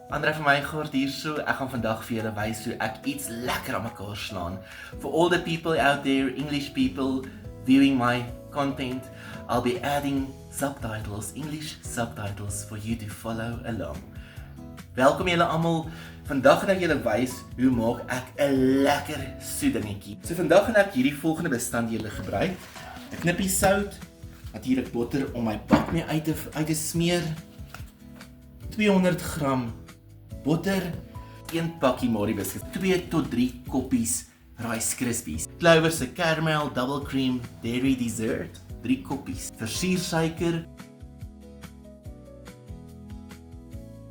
Andre van my gaard hierso. Ek gaan vandag vir julle wys hoe ek iets lekker aan mekaar slaan. For all the people out there, English people viewing my content, I'll be adding subtitles, English subtitles for you to follow along. Welkom julle almal. Vandag gaan ek julle wys hoe maak ek 'n lekker soedingetjie. So vandag gaan ek hierdie volgende bestanddele gebruik. 'n Knippie sout, natuurlik botter om my bak mee uit te smeer. 200 gram botter, 1 pakkie Marie biscuits, 2 tot 3 koppies Rice Krispies, Clover se caramel double cream dairy dessert, 3 koppies, versiersuiker.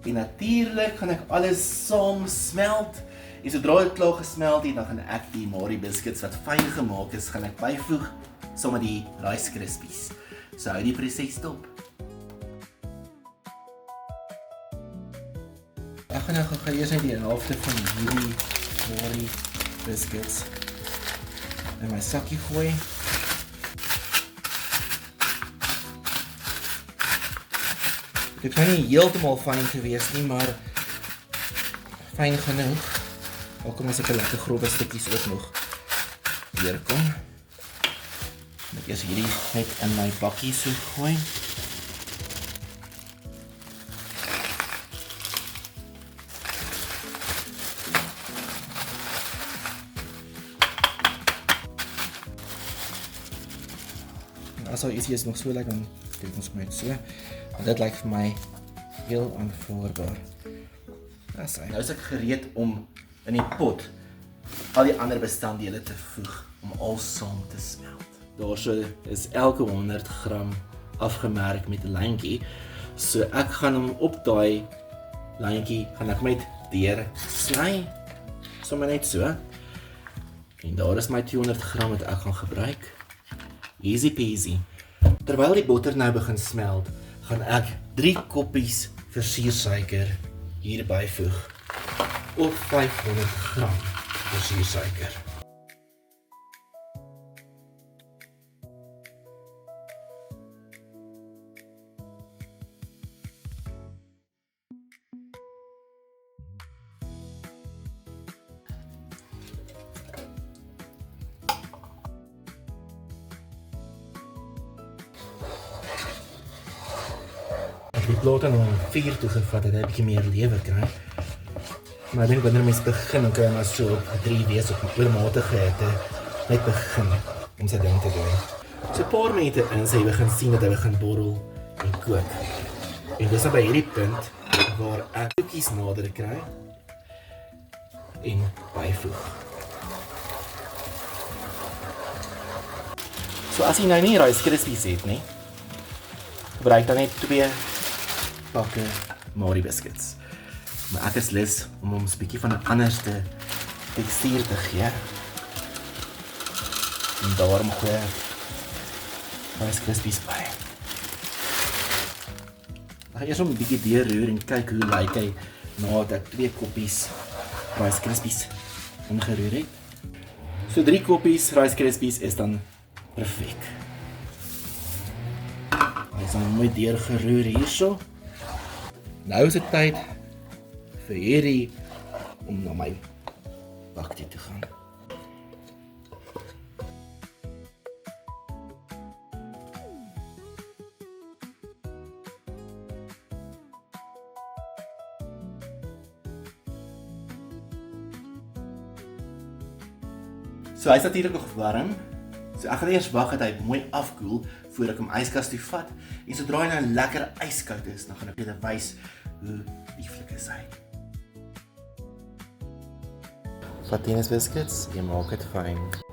En natuurlik gaan ek alles saam smelt. En sodra dit klaar gesmelt het, dan gaan ek die Marie biscuits wat fyn gemaak is, gaan ek byvoeg saam met die Rice Krispies. So hou die proses dop. Ek gaan nou gou eers net die helfte van hierdie Marie biscuits in my sakkie gooi. Dit kan nie heeltemal fyn gewees nie, maar fyn genoeg. Al kom ons ek 'n lekker grove stukkies ook nog deurkom. Ek eers hierdie net in my bakkie so gooi. As al ietsie is nog so lekker, dan doen ons net so. En dit lyk vir my heel aanvaarbaar. Nou is ek gereed om in die pot al die ander bestanddele te voeg om al saam te smelt. Daarso is elke 100 gram afgemerk met 'n lyntjie. So ek gaan hom op daai lyntjie gaan ek met deur sny. Sommer net so. En daar is my 200 gram wat ek gaan gebruik. Easy peasy. Terwyl die botter nou begin smelt, gaan ek 3 koppies versiersuiker hier byvoeg. Of 500 gram versiersuiker. Die plot aan om 4 toegevat het, 'n bietjie meer lewe kry. Maar ek dink wanneer mens begin, dan kan jy maar so op 3 wees op 'n oormatige hitte net begin om sy ding te doen. So 'n paar minute in, sê jy begin sien dat hy begin borrel en kook. En dis by hierdie punt waar ek koekies nader kry en byvoeg. So as jy nou nie Rice Krispies het nie, gebruik dan net 2 pakke Marie biscuits. Maar ek is lus om ons 'n bietjie van 'n anderste tekstuur te gee. En daarom gooi ek Rice Krispies by. Ek gaan eers 'n bietjie deurroer en kyk hoe lyk hy nadat ek 2 koppies Rice Krispies ingeroer het. So 3 koppies Rice Krispies is dan perfek. Hy is dan mooi deurgeroer hierso. Nou is dit tyd vir hierdie om na my bak toe te gaan. So hy is natuurlik nog warm. So ek gaan eers wag dat hy mooi afkoel voordat ek hom yskas toe vat. En sodra hy nou lekker yskoud is, dan gaan ek julle wys hoe lieflik is hy. Vat Venus biscuits, jy maak dit fyn.